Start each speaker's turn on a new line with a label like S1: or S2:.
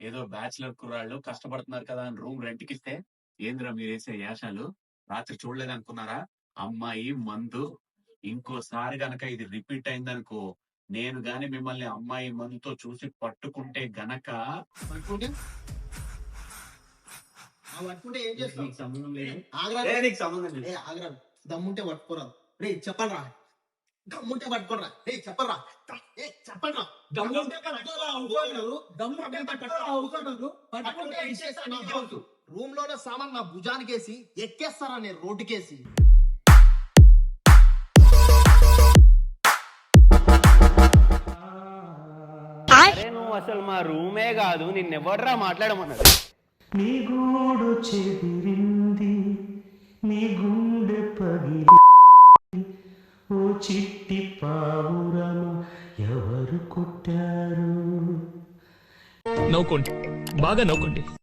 S1: ఏదో బ్యాచులర్ కుర్రాళ్ళు కష్టపడుతున్నారు కదా అని రూమ్ రెంట్కి ఇస్తే ఏందిరా మీరు వేసే యాశాలు? రాత్రి చూడలేదు అనుకున్నారా? అమ్మాయి మందు. ఇంకోసారి గనక ఇది రిపీట్ అయిందనుకో, నేను గాని మిమ్మల్ని అమ్మాయి మందుతో చూసి పట్టుకుంటే గనక
S2: పట్టుకుంటే ఏం చేస్తావు?
S1: నీకు సంబంధం లేదు.
S2: నీకు సంబంధం లేదు. ఆగ్రా దమ్ముంటే పట్టుకోరా. రే చెప్పరా, దమ్ముంటే పట్టుకోరా. రే చెప్పరా, చెప్పరా. రూమ్ లోనే సామాన్ నా భుజానికేసి ఎక్కేస్తారా నేను రోడ్డుకేసి.
S3: అరే నువ్వు అసలు మా రూమే కాదు, నిన్నెవర్రా మాట్లాడమన్నది.
S4: నీ గూడు చెదిరింది, నీ గుండె పగిలి, ఓ చిట్టి పావురమ ఎవరు కొట్టారు?
S5: నవ్వుకోండి, బాగా నవ్వుకోండి.